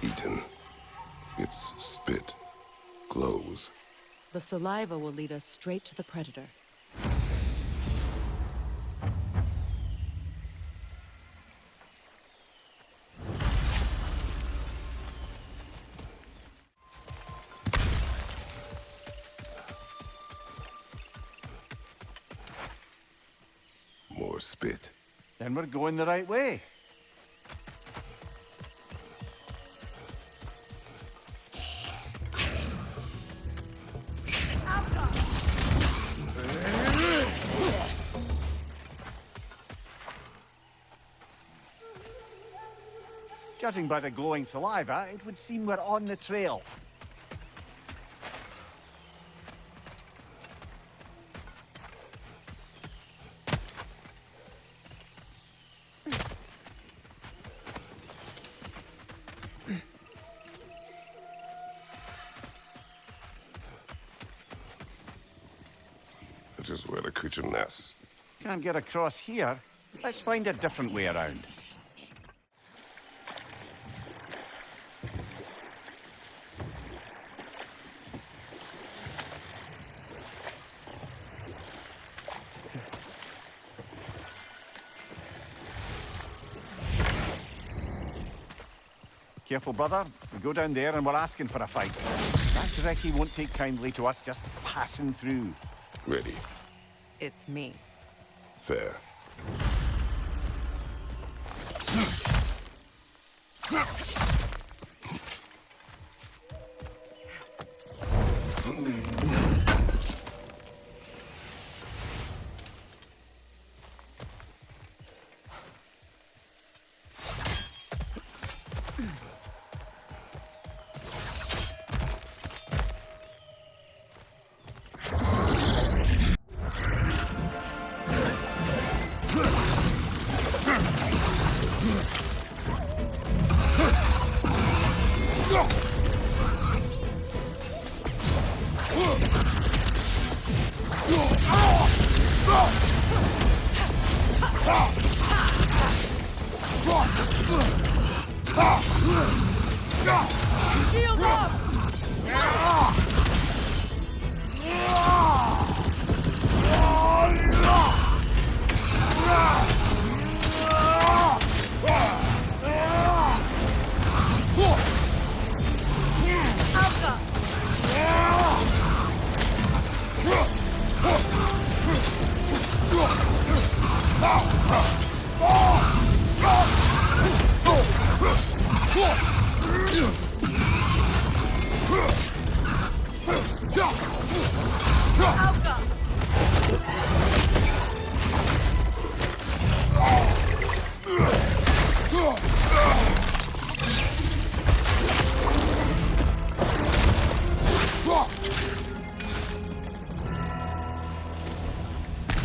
eaten. Its spit glows. The saliva will lead us straight to the predator. More spit. Then we're going the right way. Judging by the glowing saliva, it would seem we're on the trail. That is where the creature nests. Can't get across here. Let's find a different way around. Careful, brother. We go down there and we're asking for a fight. That Dreckie won't take kindly to us just passing through. Ready. It's me. Fair. Shield up!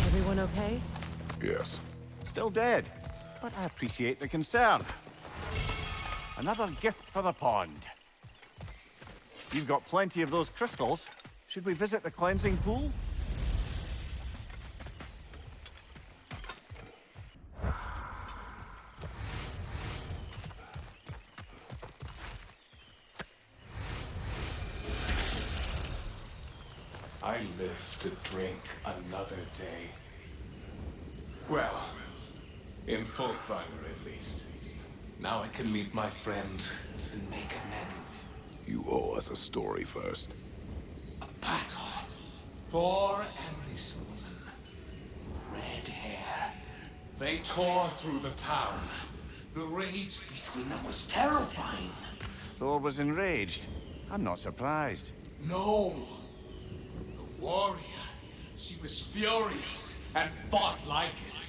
Everyone okay? Yes. Still dead, but I appreciate the concern. Another gift for the pond. You've got plenty of those crystals. Should we visit the cleansing pool? I live to drink another day. Well, in Folkvanger at least. Now I can meet my friend and make amends. You owe us a story first. A battle. Thor and this woman. Red hair. They tore through the town. The rage between them was terrifying. Thor was enraged. I'm not surprised. No! The warrior. She was furious and fought like it.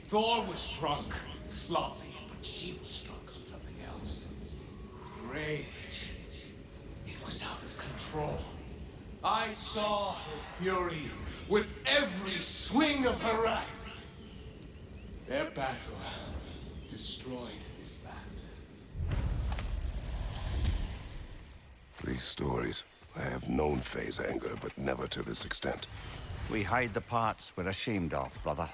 Thor was drunk, sloppy, but she was drunk on something else. Rage. It was out of control. I saw her fury with every swing of her axe. Their battle destroyed this land. These stories. I have known Faye's anger, but never to this extent. We hide the parts we're ashamed of, brother.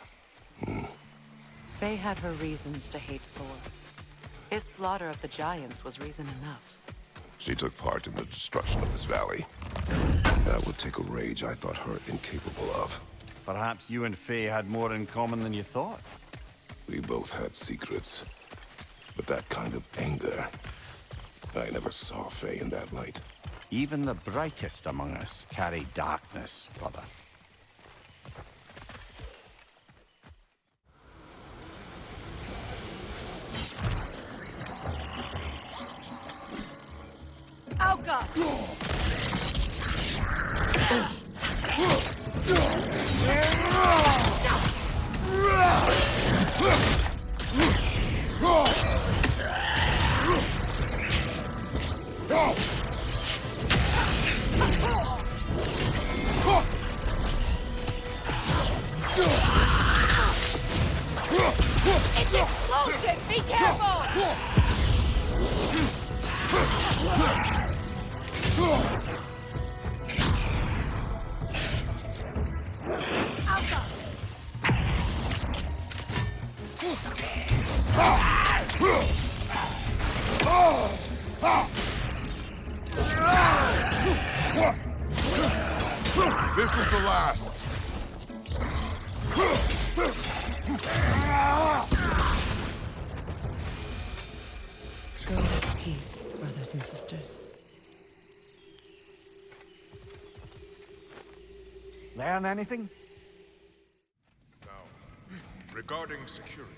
Faye had her reasons to hate Thor. His slaughter of the giants was reason enough. She took part in the destruction of this valley. That would take a rage I thought her incapable of. Perhaps you and Faye had more in common than you thought. We both had secrets. But that kind of anger... I never saw Faye in that light. Even the brightest among us carry darkness, brother. Alka! It's explosive! Be careful! Alka! This is the last! Go in peace, brothers and sisters. Learn anything? Now, regarding security.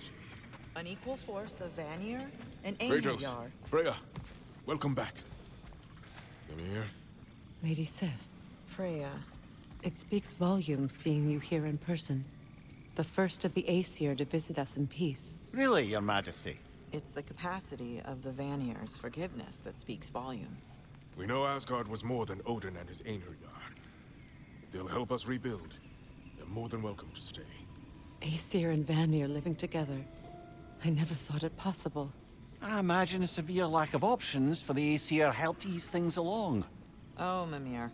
An equal force of Vanir and Kratos, Einherjar. Freya, welcome back. Mimir, Lady Sif, Freya. it speaks volumes seeing you here in person. The first of the Aesir to visit us in peace. Really, Your Majesty? It's the capacity of the Vanir's forgiveness that speaks volumes. we know Asgard was more than Odin and his Einherjar. They'll help us rebuild. They're more than welcome to stay. Aesir and Vanir living together. I never thought it possible. I imagine a severe lack of options for the Aesir helped ease things along. Oh, Mimir.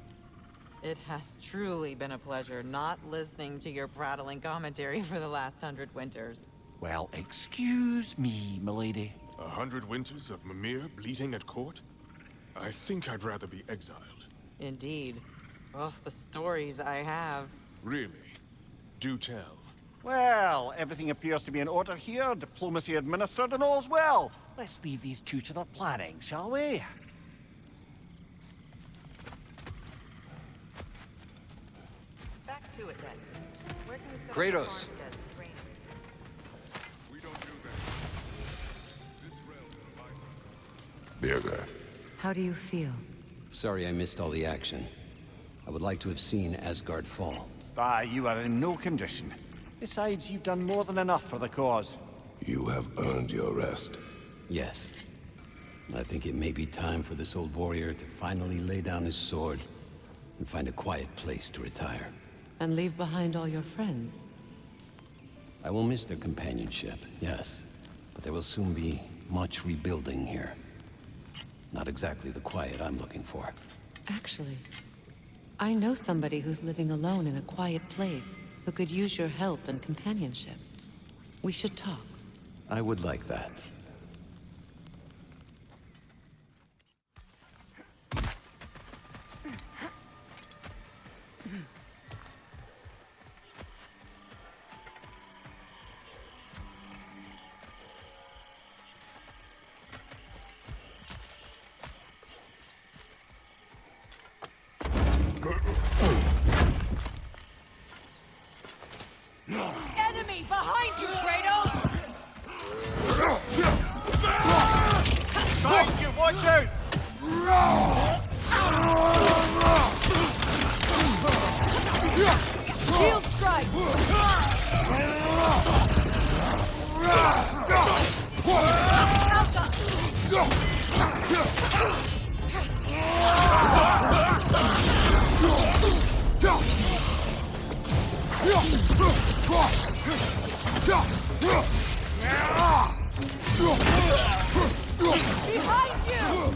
It has truly been a pleasure not listening to your prattling commentary for the last 100 winters. Well, excuse me, milady. 100 winters of Mimir bleating at court? I think I'd rather be exiled. Indeed. Oh, the stories I have. Really? Do tell. Well, everything appears to be in order here, diplomacy administered, and all's well. Let's leave these two to their planning, shall we? Back to it then. Where can we set up Kratos. the farm bed for training? We don't do that. This realm provides us. Birger, How do you feel? Sorry I missed all the action. I would like to have seen Asgard fall. Ah, you are in no condition. Besides, you've done more than enough for the cause. you have earned your rest. Yes. I think it may be time for this old warrior to finally lay down his sword and find a quiet place to retire. And leave behind all your friends? I will miss their companionship, yes. But there will soon be much rebuilding here. Not exactly the quiet I'm looking for. Actually, I know somebody who's living alone in a quiet place who could use your help and companionship. We should talk. I would like that. Enemy behind you, Kratos! Thank you, watch out! Shield strike! Behind you!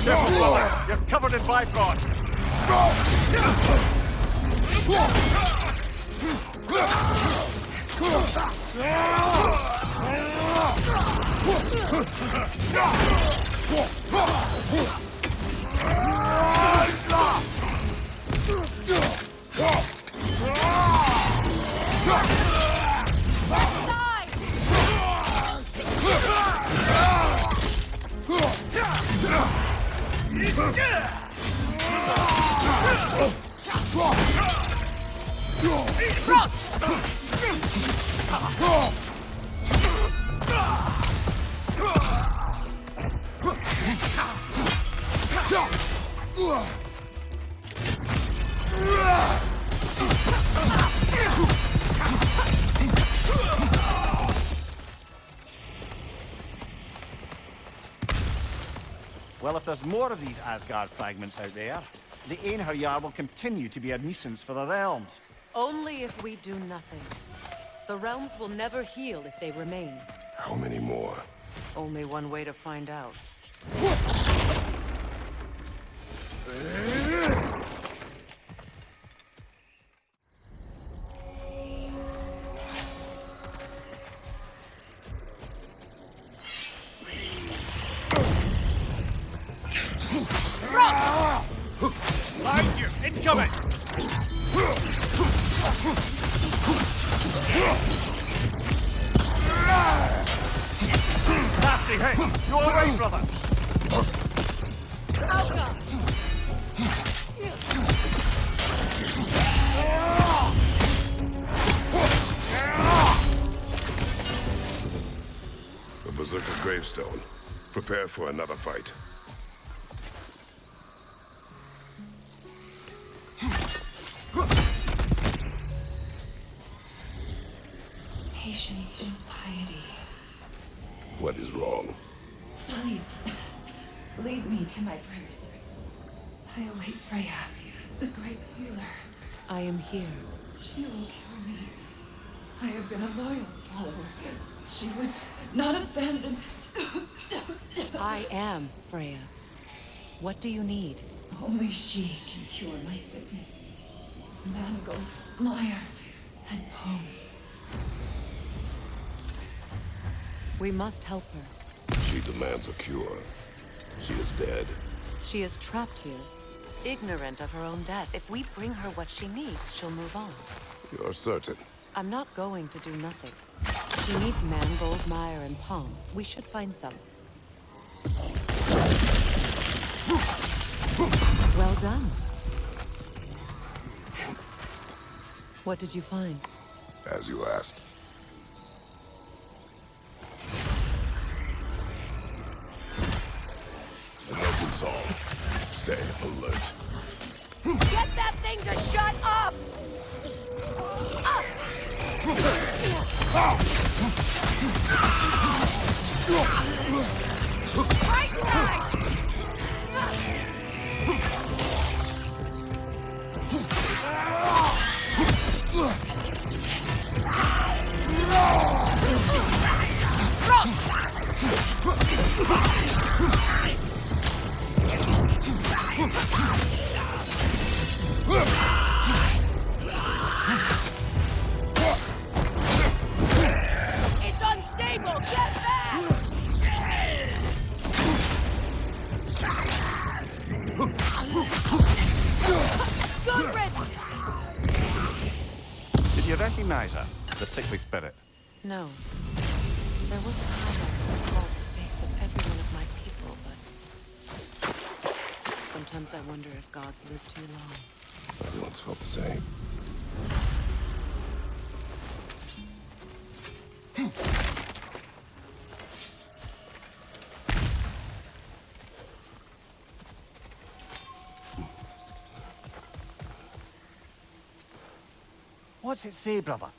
Careful, brother. You're covered in Bifrost. Well, if there's more of these Asgard fragments out there, the Einherjar will continue to be a nuisance for the realms. Only if we do nothing. The realms will never heal if they remain. How many more? Only one way to find out. Mind you, incoming! Nasty hit! Go away, brother! The Berserker gravestone. Prepare for another fight. Patience is piety. What is wrong? Please, lead me to my prayers. I await Freya, the great healer. I am here. She will cure me. I have been a loyal follower. She would not abandon. I am Freya. What do you need? Only she can cure my sickness. Mangold, mire, and poem. We must help her. She demands a cure. She is dead. She is trapped here, ignorant of her own death. If we bring her what she needs, she'll move on. You're certain? I'm not going to do nothing. She needs mangold, mire, and palm. We should find some. Well done. What did you find? As you asked. An open song. Stay alert. Get that thing to shut up! Right side! It's unstable! Get back! Good riddance! Did you recognize her? The sickly spirit? No. There was a time I recalled the face of every one of my people, but sometimes I wonder if gods live too long. Everyone's felt the same. What's it say, brother?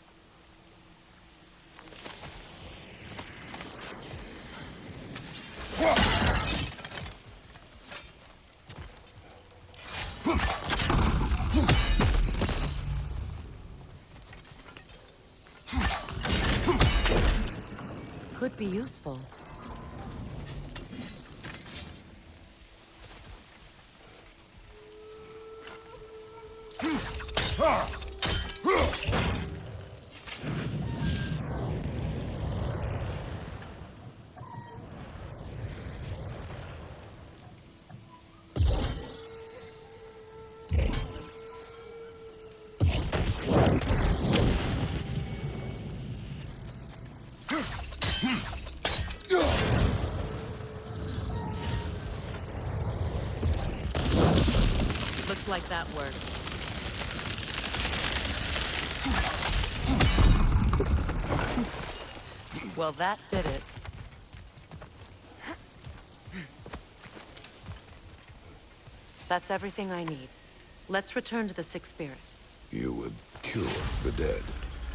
Could be useful. like that worked. Well, that did it. That's everything I need. Let's return to the Sixth Spirit. You would cure the dead.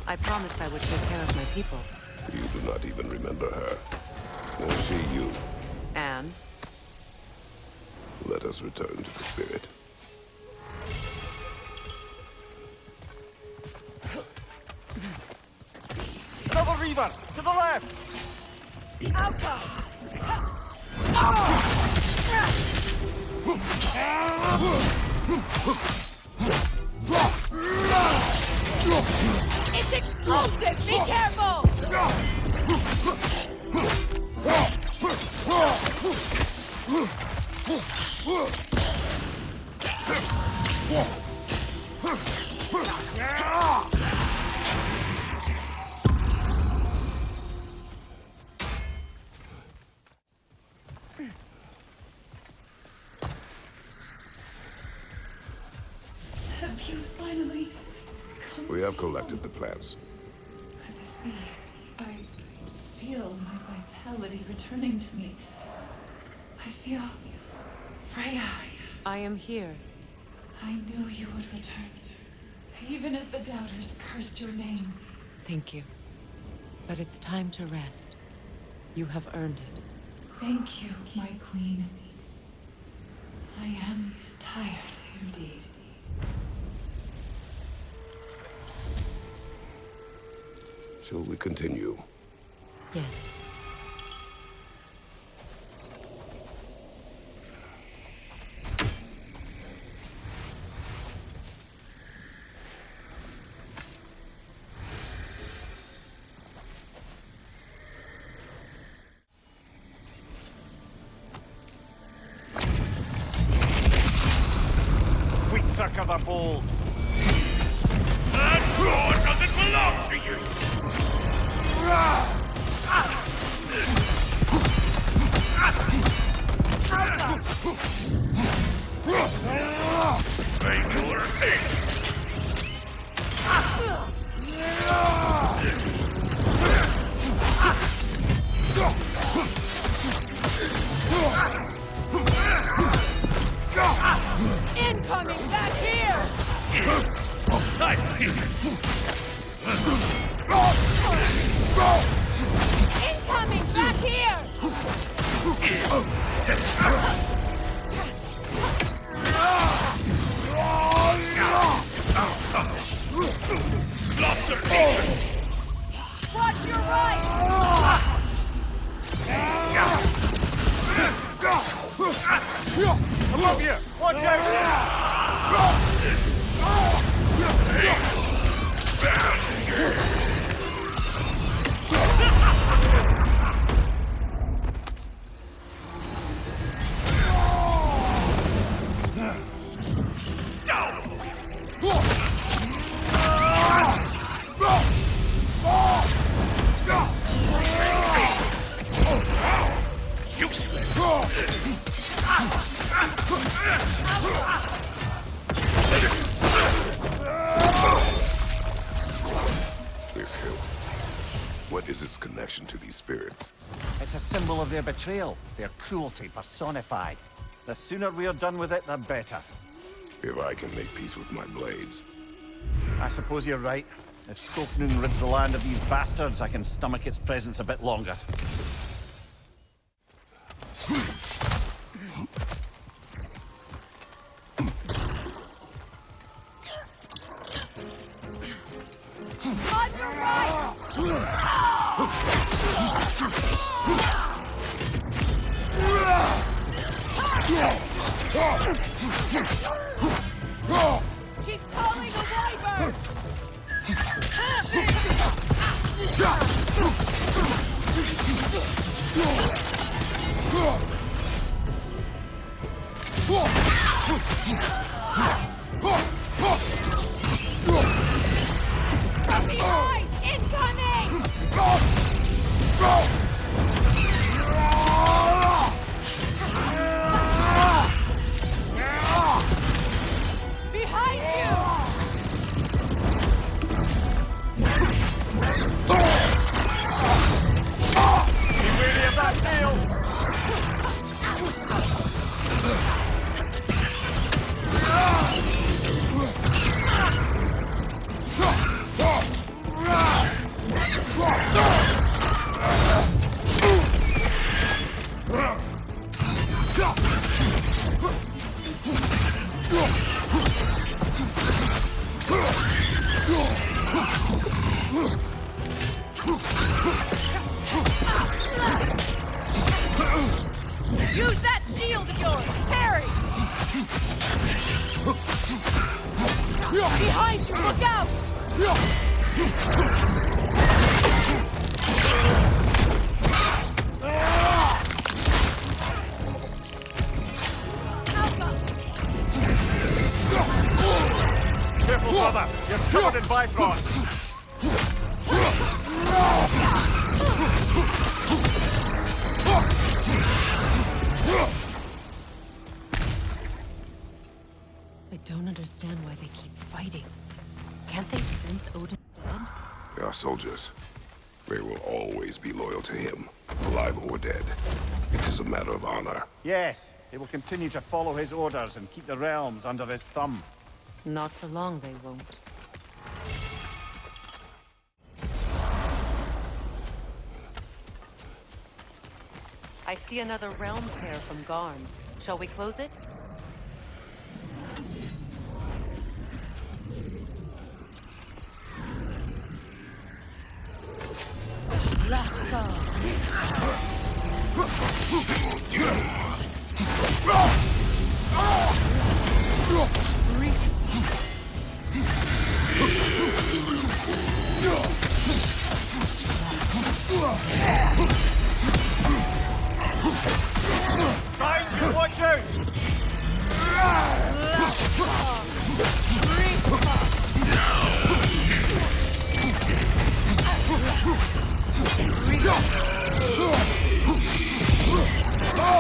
I promised I would take care of my people. You do not even remember her. Nor she you. And? Let us return to the Spirit. Another Reaver! To the left! It's explosive! Be careful! Have you finally come We have to- collected the plans. Could this be? I feel my vitality returning to me. I feel... Freya. I am here. I knew you would return. Even as the doubters cursed your name. Thank you. But it's time to rest. You have earned it. Thank you, my queen. I am tired indeed. Shall we continue? Yes. Wheat sucker the bold! That sword doesn't belong to you! Make your haste! Incoming back here! Incoming back here! Watch your right! Above you! Watch out! This hill. What is its connection to these spirits? It's a symbol of their betrayal, their cruelty personified. The sooner we're done with it, the better. If I can make peace with my blades. I suppose you're right. If Skofnung rids the land of these bastards, I can stomach its presence a bit longer. On your right! She's calling a wyvern! From behind! Incoming! don't understand why they keep fighting. Can't they sense Odin's dead? They are soldiers. They will always be loyal to him, alive or dead. It is a matter of honor. Yes, they will continue to follow his orders and keep the realms under his thumb. Not for long, they won't. I see another realm tear from Garn. Shall we close it? Behind you, watch out!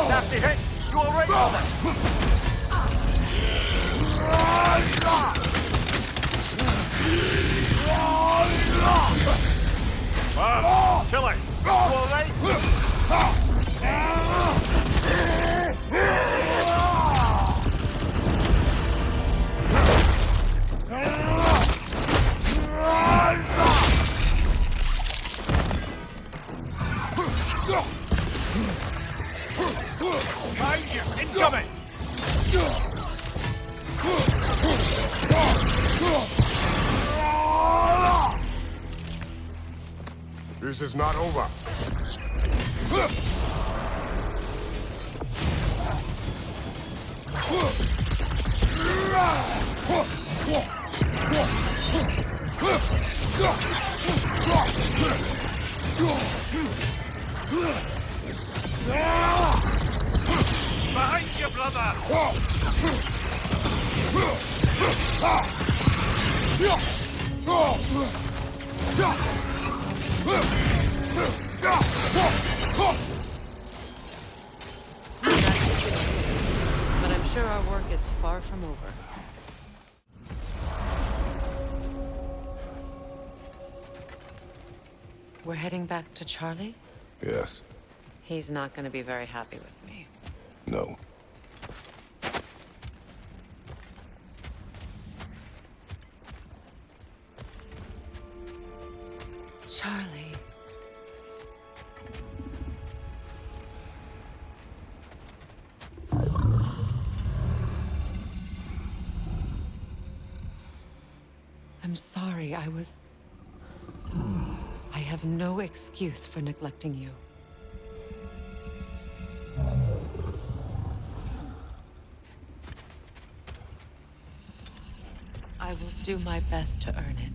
Nasty hit! You alright, brother? Kill it! You alright? Behind you! Incoming! This is not over. Behind you, brother! But I'm sure our work is far from over. We're heading back to Charlie? Yes. He's not going to be very happy with me. No. Charlie. I'm sorry, I have no excuse for neglecting you. I will do my best to earn it.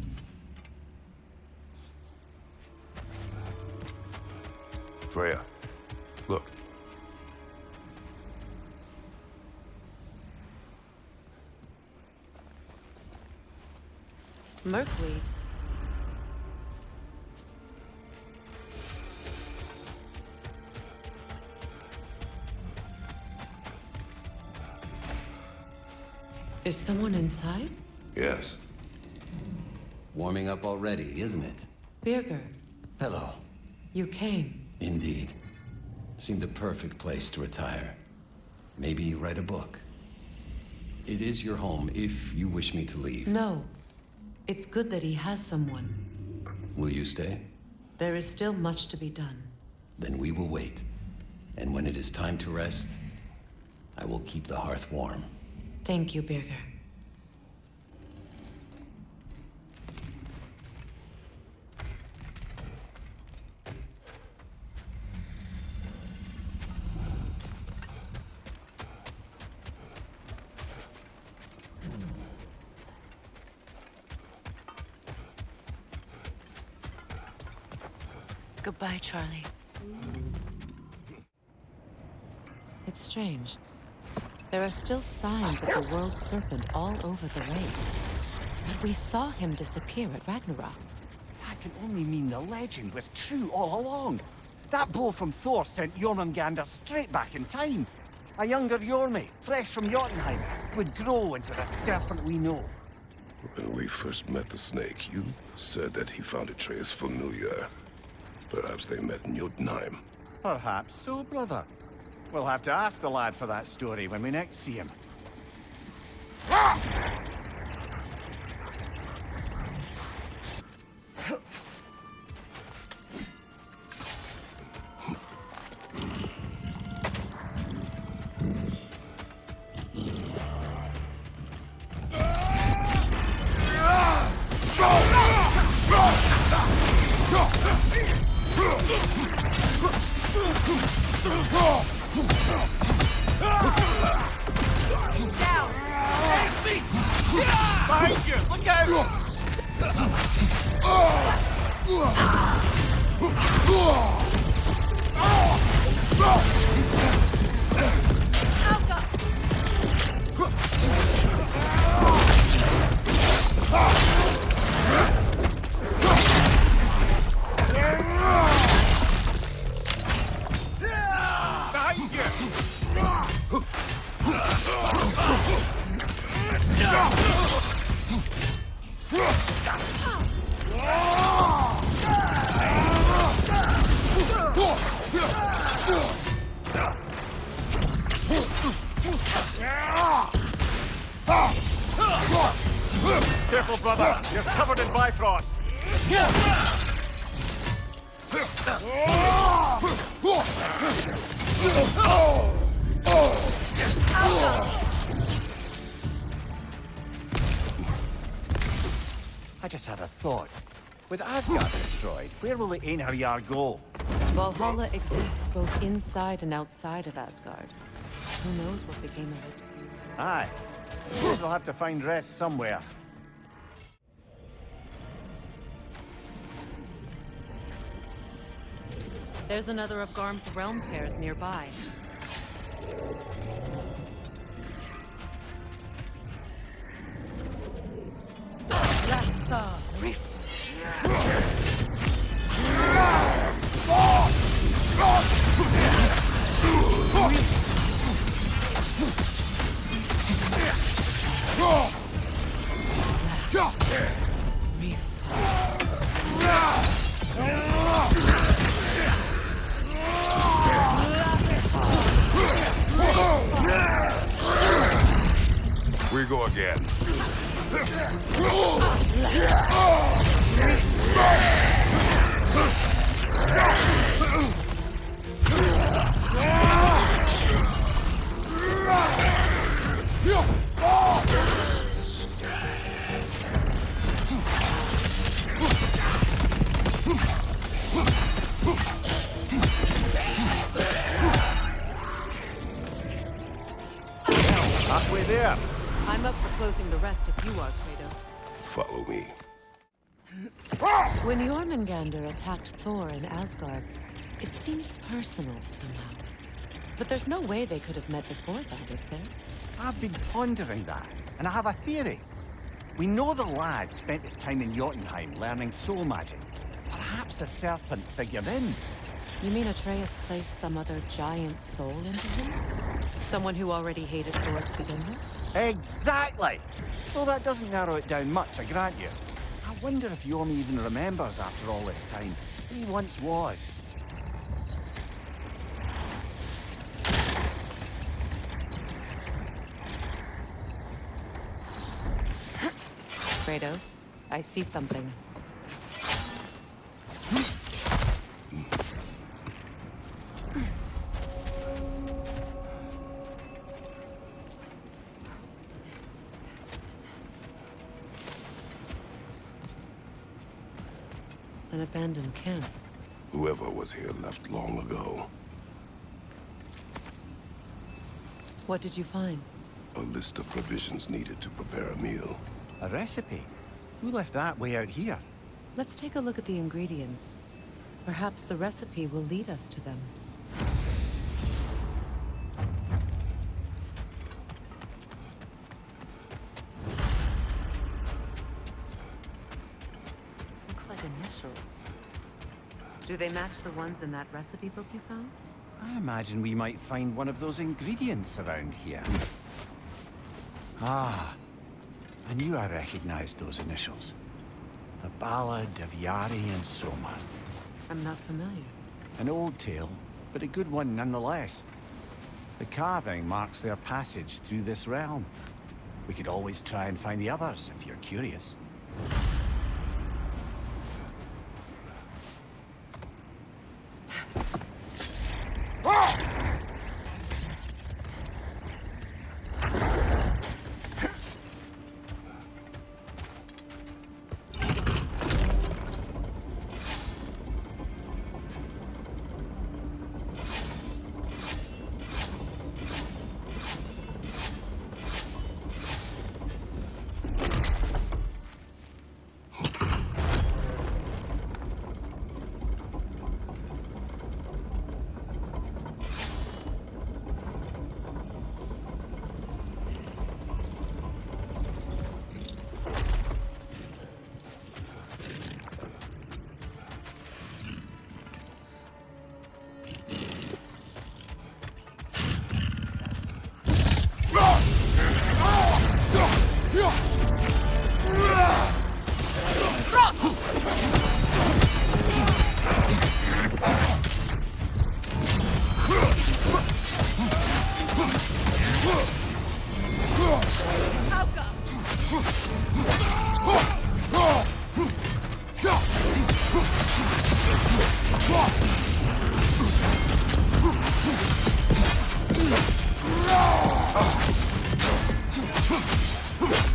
Freya, look. Merkweed. Is someone inside? Yes. Warming up already, isn't it? Birger, Hello. you came. Indeed. Seemed a perfect place to retire. Maybe write a book. It is your home if you wish me to leave. No. It's good that he has someone. Will you stay? There is still much to be done. Then we will wait. And when it is time to rest, I will keep the hearth warm. Thank you, Birger. Goodbye, Charlie. It's strange. There are still signs of the world serpent all over the lake. But we saw him disappear at Ragnarok. That can only mean the legend was true all along. That blow from Thor sent Jormungandr straight back in time. A younger Jormi, fresh from Jotunheim. would grow into the serpent we know. When we first met the snake, you said that he found Atreus familiar. Perhaps they met in Jotunheim. Perhaps so, brother. We'll have to ask the lad for that story when we next see him. Behind you! Look out! Behind you! Careful, brother. You're covered in Bifrost. I just had a thought. With Asgard destroyed, where will the Einherjar go? Valhalla exists both inside and outside of Asgard. Who knows what became of it? Aye. Suppose we'll have to find rest somewhere. There's another of Garm's realm tears nearby. Rasa Rif. We go again. Halfway there. I'm up for closing the rest if you are, Kratos. Follow me. When Jormungandr attacked Thor in Asgard, it seemed personal somehow. But there's no way they could have met before that, is there? I've been pondering that, and I have a theory. We know the lad spent his time in Jotunheim learning soul magic. Perhaps the serpent figured in. You mean Atreus placed some other giant soul into him? Someone who already hated Thor to begin with? Exactly! Though that doesn't narrow it down much, I grant you. I wonder if Yorm even remembers after all this time who he once was. Kratos, I see something. An abandoned camp. Whoever was here left long ago. What did you find? A list of provisions needed to prepare a meal. A recipe? Who left that way out here? Let's take a look at the ingredients. Perhaps the recipe will lead us to them. Looks like initials. Do they match the ones in that recipe book you found? I imagine we might find one of those ingredients around here. Ah, I knew I recognized those initials. The Ballad of Yari and Soma. I'm not familiar. An old tale, but a good one nonetheless. The carving marks their passage through this realm. We could always try and find the others, if you're curious.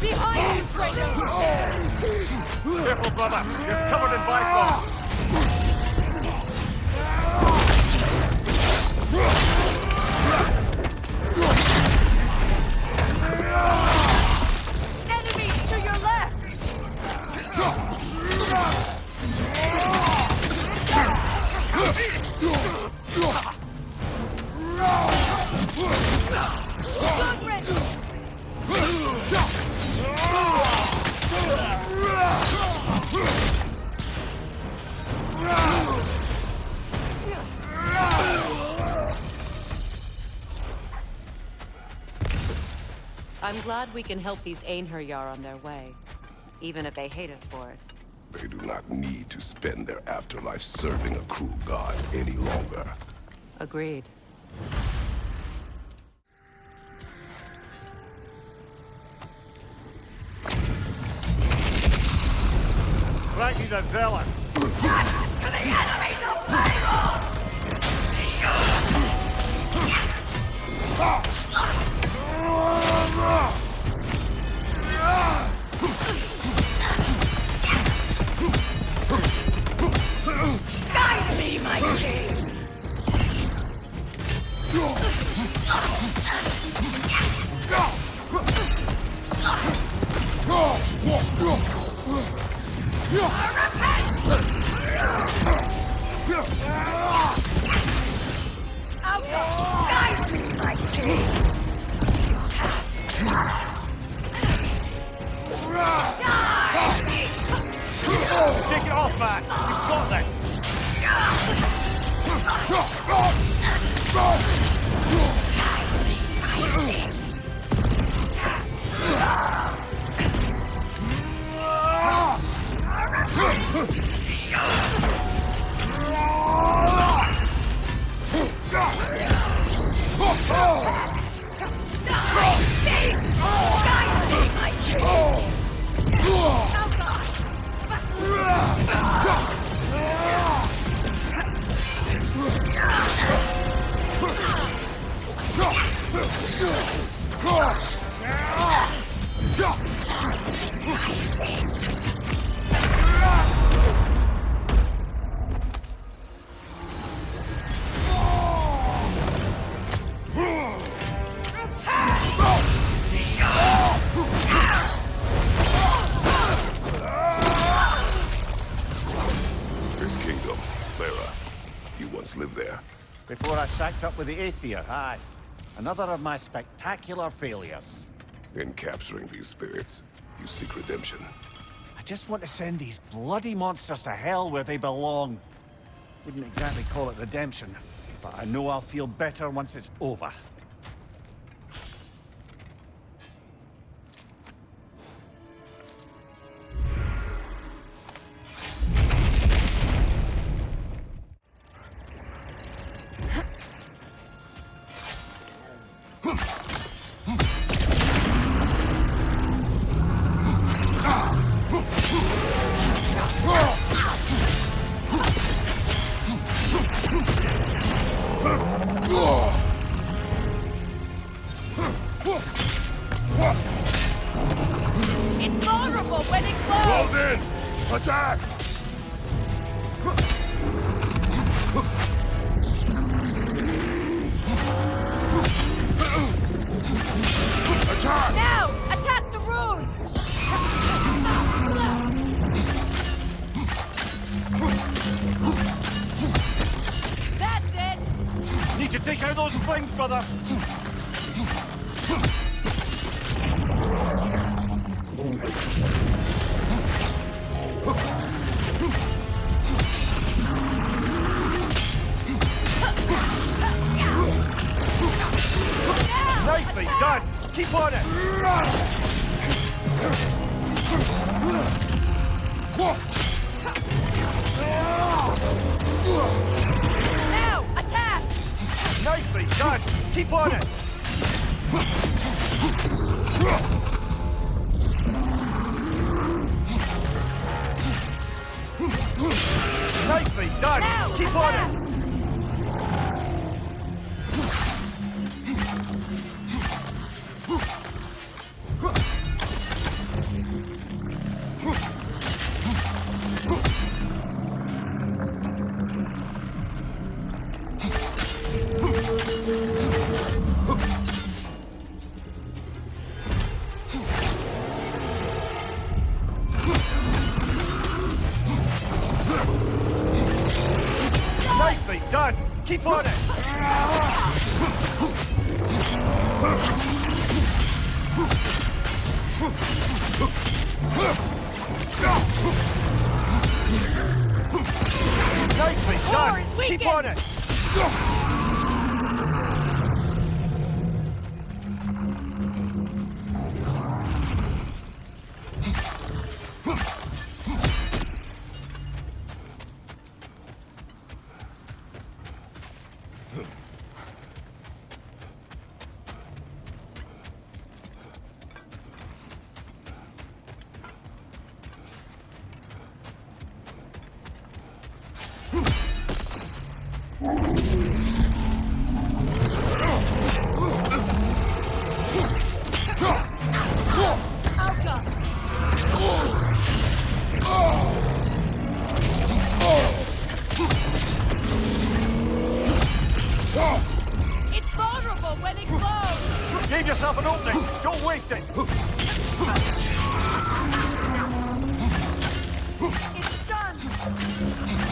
Behind you, Kratos! Careful, brother! You're covered in black. Enemies to your left! Good riddance! I'm glad we can help these Einherjar on their way, even if they hate us for it. They do not need to spend their afterlife serving a cruel god any longer. Agreed. Frankie's a zealot. Guide me, my king! Guide me, my king! Take it off, man! You've got this! Live there. Before I shacked up with the Aesir, aye. Another of my spectacular failures. In capturing these spirits, you seek redemption. I just want to send these bloody monsters to hell where they belong. Wouldn't exactly call it redemption, but I know I'll feel better once it's over. That's it! Need to take out those flames, brother! Nicely done! Keep on it! Now! Attack! Nicely done! Keep on it! Nicely done! Now, Keep on it! Nicely done! Keep on it! Nicely done! Keep on it! It's vulnerable when it glows! Gave yourself an opening! Don't waste it! It's done!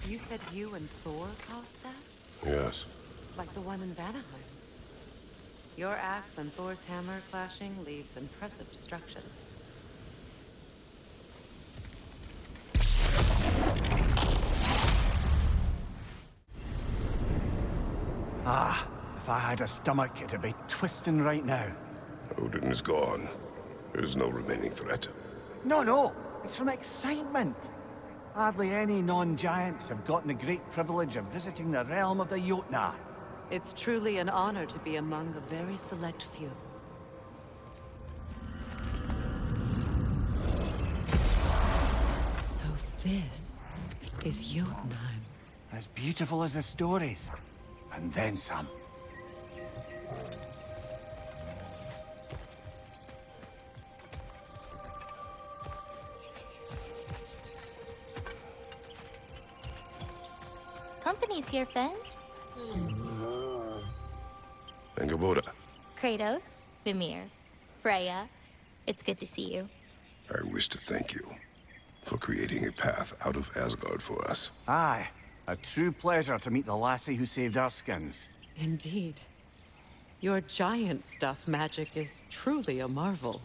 You said you and Thor caused that? Yes. Like the one in Vanaheim. Your axe and Thor's hammer clashing leaves impressive destruction. Ah, if I had a stomach, it'd be twisting right now. Odin is gone. There's no remaining threat. No, it's from excitement. Hardly any non-giants have gotten the great privilege of visiting the realm of the Jotnar. It's truly an honor to be among a very select few. So this is Jotunheim. As beautiful as the stories. And then some. Company's here, Fen. Angerboda, Kratos, Mimir, Freya. It's good to see you. I wish to thank you for creating a path out of Asgard for us. Aye, a true pleasure to meet the lassie who saved our skins. Indeed. Your giant stuff magic is truly a marvel.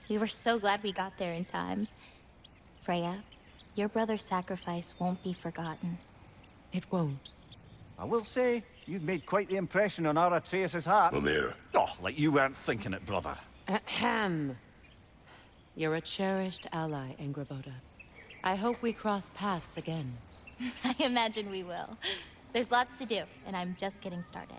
We were so glad we got there in time. Freya, your brother's sacrifice won't be forgotten. It won't. I will say, you've made quite the impression on our Atreus' heart. Mimir, Oh, like you weren't thinking it, brother. Ahem. You're a cherished ally, Angerboda. I hope we cross paths again. I imagine we will. There's lots to do, and I'm just getting started.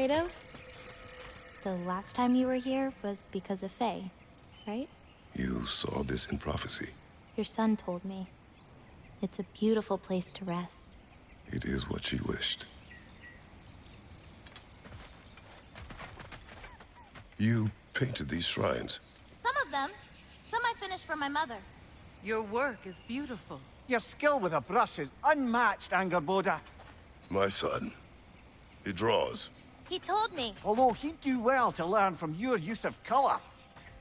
Kratos? The last time you were here was because of Faye, right? You saw this in prophecy. Your son told me. It's a beautiful place to rest. It is what she wished. You painted these shrines. Some of them. Some I finished for my mother. Your work is beautiful. Your skill with a brush is unmatched, Angerboda. My son. He draws. He told me. Although he'd do well to learn from your use of color.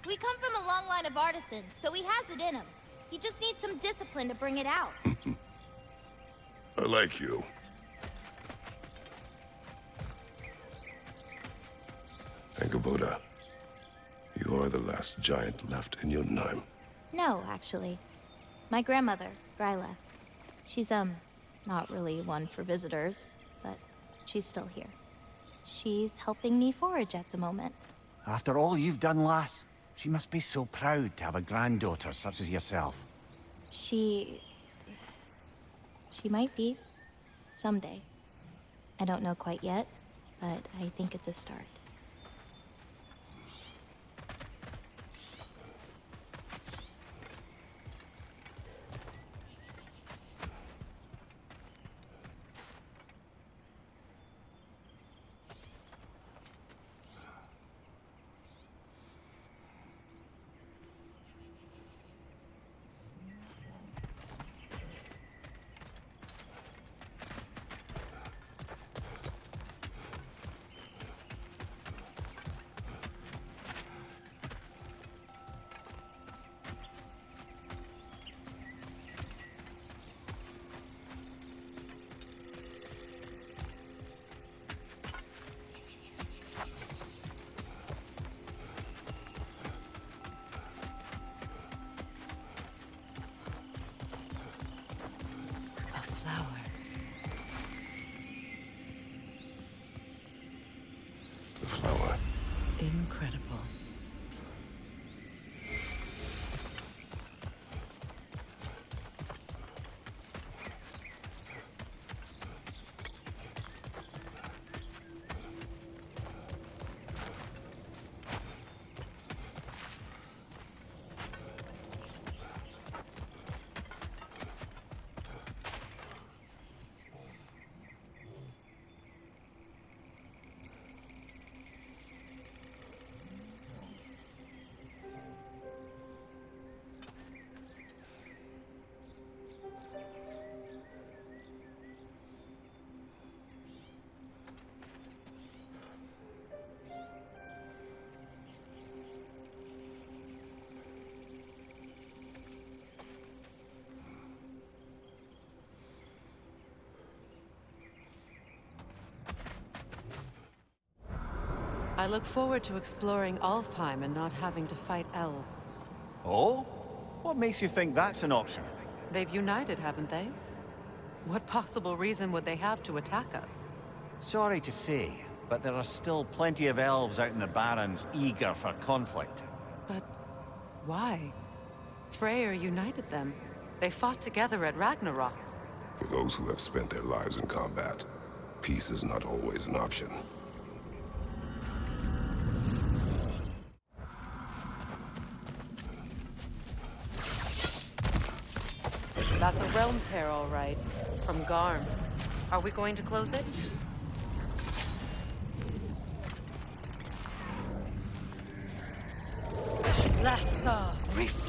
We come from a long line of artisans, so he has it in him. He just needs some discipline to bring it out. I like you. Angerboda, you are the last giant left in Jotunheim. No, actually. My grandmother, Gryla. She's, not really one for visitors, but she's still here. She's helping me forage at the moment. After all you've done, lass, she must be so proud to have a granddaughter such as yourself. She might be. Someday. I don't know quite yet, but I think it's a start. Incredible. I look forward to exploring Alfheim and not having to fight elves. Oh? What makes you think that's an option? They've united, haven't they? What possible reason would they have to attack us? Sorry to say, but there are still plenty of elves out in the Barrens eager for conflict. But why? Freya united them. They fought together at Ragnarok. For those who have spent their lives in combat, peace is not always an option. That's a realm tear, all right. From Garm. Are we going to close it? Lassa Reef.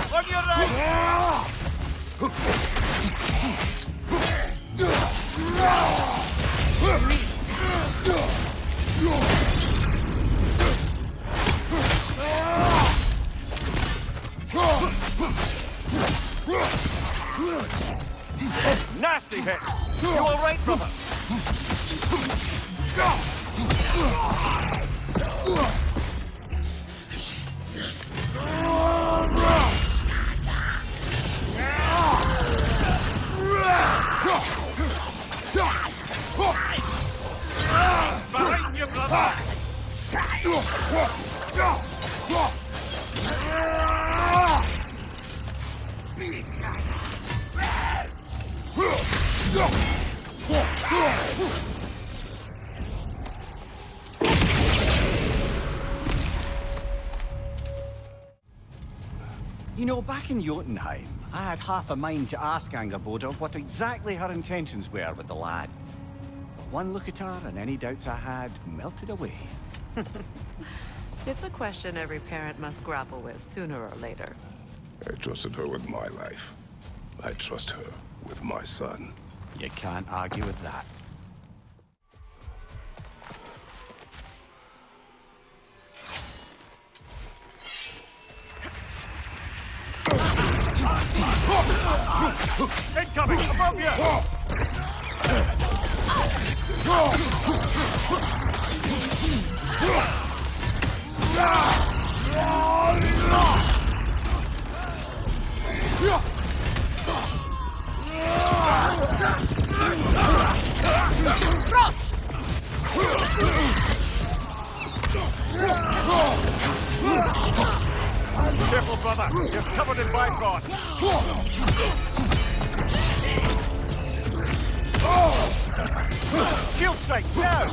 On your right! Nasty hit! You all right, brother? You know, back in Jotunheim, I had half a mind to ask Angerboda what exactly her intentions were with the lad. But one look at her and any doubts I had melted away. It's a question every parent must grapple with sooner or later. I trusted her with my life. I trust her with my son. You can't argue with that. Incoming! Above you! Careful, brother! You're covered in Bifrost! Shield strike, now!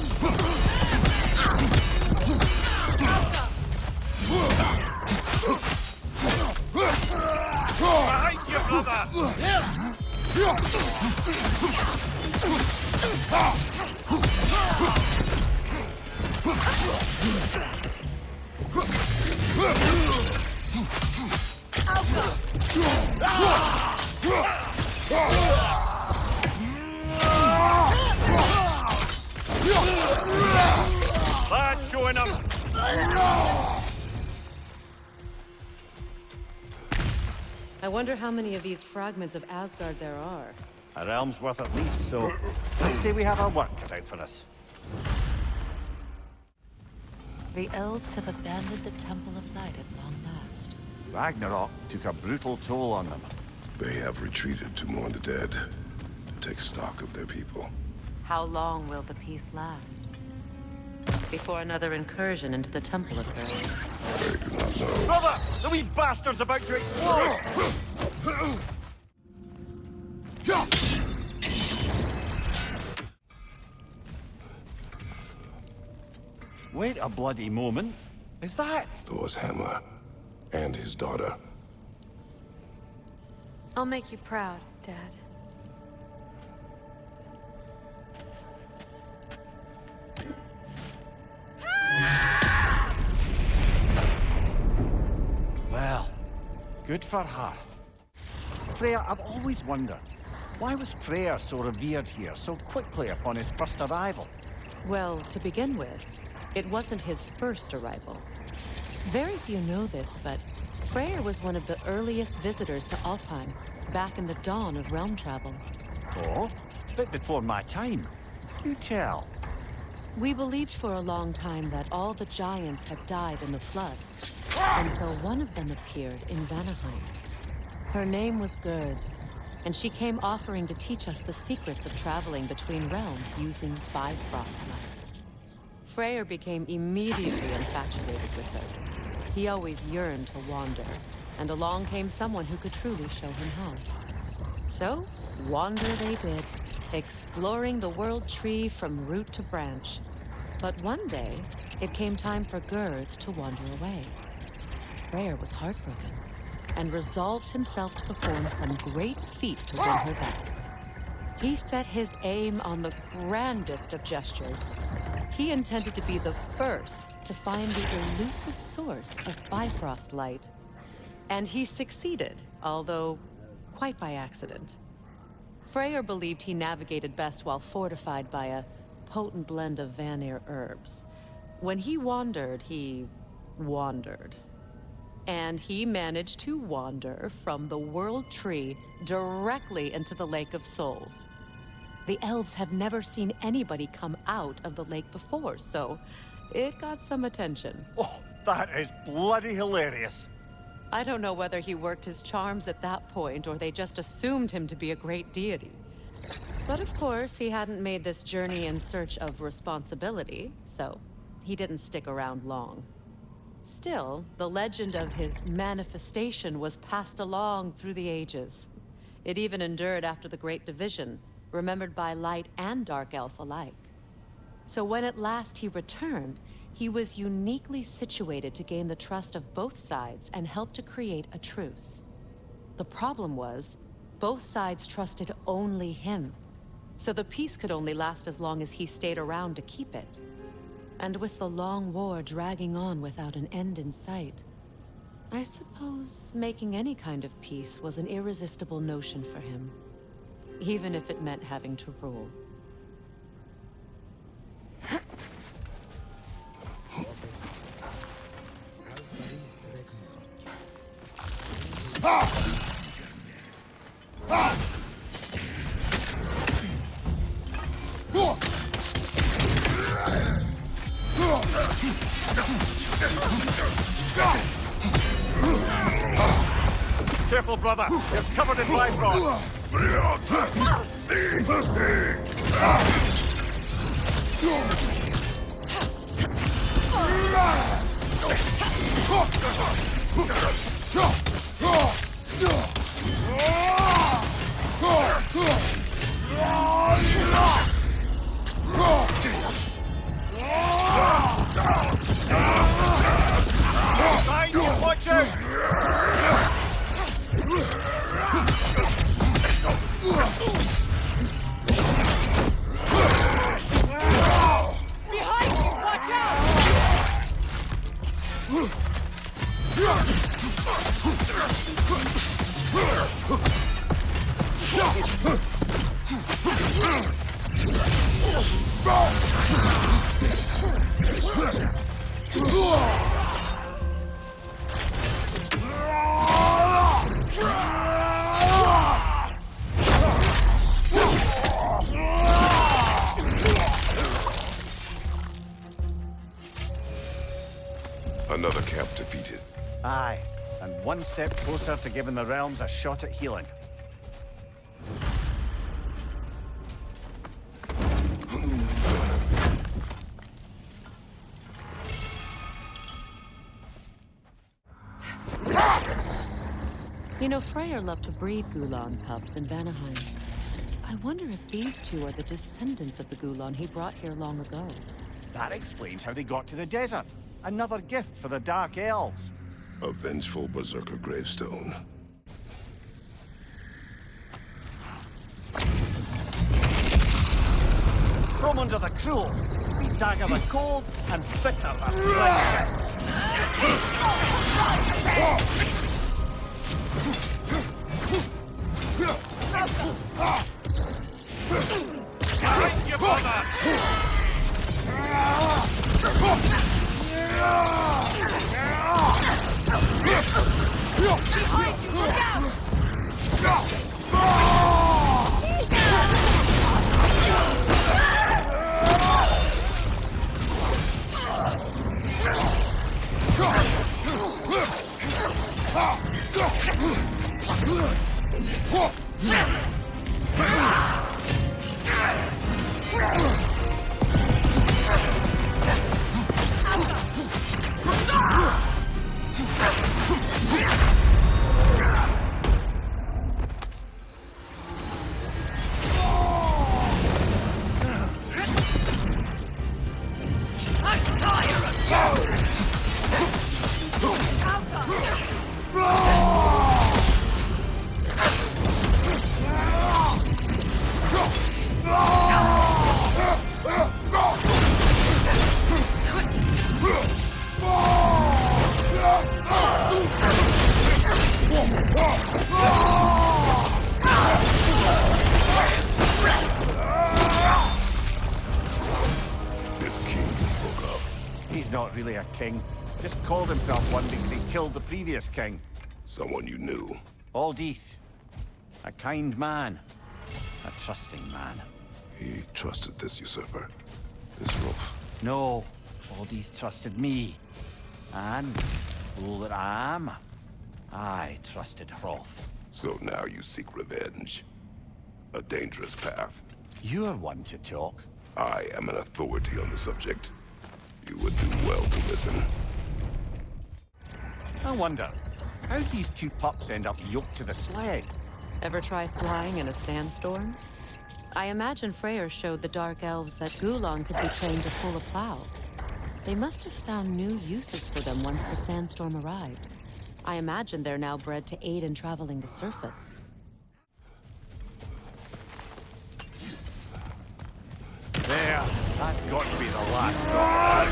Behind you, brother! Lad going up! I wonder how many of these fragments of Asgard there are. A realm's worth at least, so let's say we have our work cut out for us. The elves have abandoned the Temple of Night at long last. Ragnarok took a brutal toll on them. They have retreated to mourn the dead, to take stock of their people. How long will the peace last? Before another incursion into the temple occurs. They do not know. Brother! The wee bastard's about to explode! Wait a bloody moment. Is that? Thor's hammer. And his daughter. I'll make you proud, Dad. Well, good for her. Freya, I've always wondered, why was Freya so revered here so quickly upon his first arrival? Well, to begin with, it wasn't his first arrival. Very few know this, but Freyr was one of the earliest visitors to Alfheim, back in the dawn of realm travel. Oh? A bit before my time. You tell. We believed for a long time that all the giants had died in the flood, until one of them appeared in Vanaheim. Her name was Gerd, and she came offering to teach us the secrets of traveling between realms using Bifrost light. Freyr became immediately infatuated with her. He always yearned to wander, and along came someone who could truly show him how. So, wander they did, exploring the world tree from root to branch. But one day, it came time for Gerd to wander away. Freyr was heartbroken, and resolved himself to perform some great feat to win her back. He set his aim on the grandest of gestures. He intended to be the first to find the elusive source of Bifrost light. And he succeeded, although quite by accident. Freyr believed he navigated best while fortified by a potent blend of Vanir herbs. When he wandered, he wandered. And he managed to wander from the World Tree directly into the Lake of Souls. The elves have never seen anybody come out of the lake before, so it got some attention. Oh, that is bloody hilarious. I don't know whether he worked his charms at that point or they just assumed him to be a great deity. But of course, he hadn't made this journey in search of responsibility, so he didn't stick around long. Still, the legend of his manifestation was passed along through the ages. It even endured after the Great Division, remembered by Light and Dark Elf alike. So when at last he returned, he was uniquely situated to gain the trust of both sides and help to create a truce. The problem was, both sides trusted only him. So the peace could only last as long as he stayed around to keep it. And with the long war dragging on without an end in sight, I suppose making any kind of peace was an irresistible notion for him, even if it meant having to rule. Careful, brother. You're covered in Bifrost. Watch out! Behind you! Watch out! Another camp defeated. Aye, and one step closer to giving the realms a shot at healing. You know, Freya loved to breed Gulan pups in Vanaheim. I wonder if these two are the descendants of the Gulan he brought here long ago. That explains how they got to the desert. Another gift for the Dark Elves. A vengeful berserker gravestone. From under the cruel, sweet dagger the cold, and bitter the friendship. Behind you, brother! Behind you! Look out! Not really a king. Just called himself one because he killed the previous king. Someone you knew. Aldis. A kind man. A trusting man. He trusted this usurper. This Rolf. No. Aldis trusted me. And, fool that I am, I trusted Rolf. So now you seek revenge. A dangerous path. You're one to talk. I am an authority on the subject. You would do well to listen. I wonder, how'd these two pups end up yoked to the sled? Ever try flying in a sandstorm? I imagine Freyr showed the Dark Elves that Gulon could be trained to pull a plow. They must have found new uses for them once the sandstorm arrived. I imagine they're now bred to aid in traveling the surface. There, that's got to be the last straw.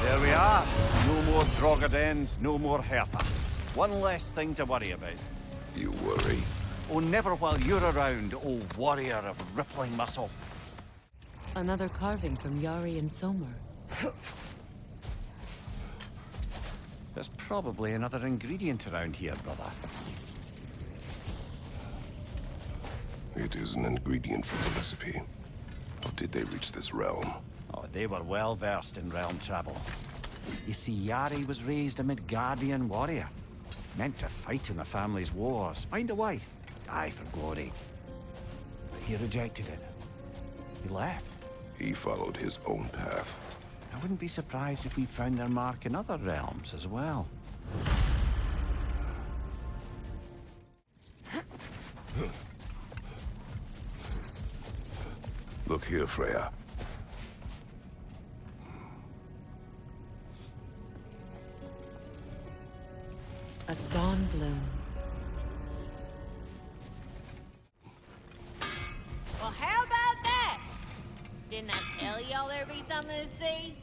There we are. No more Drogadens, no more Hertha. One less thing to worry about. You worry? Oh, never while you're around, oh warrior of rippling muscle. Another carving from Yari and Somer. There's probably another ingredient around here, brother. It is an ingredient for the recipe. How did they reach this realm? Oh, they were well versed in realm travel. You see, Yari was raised a Midgardian warrior. Meant to fight in the family's wars, find a wife, die for glory. But he rejected it. He left. He followed his own path. I wouldn't be surprised if we found their mark in other realms as well. Look here, Freya. A dawn bloom. Well, how about that? Didn't I tell y'all there'd be something to see?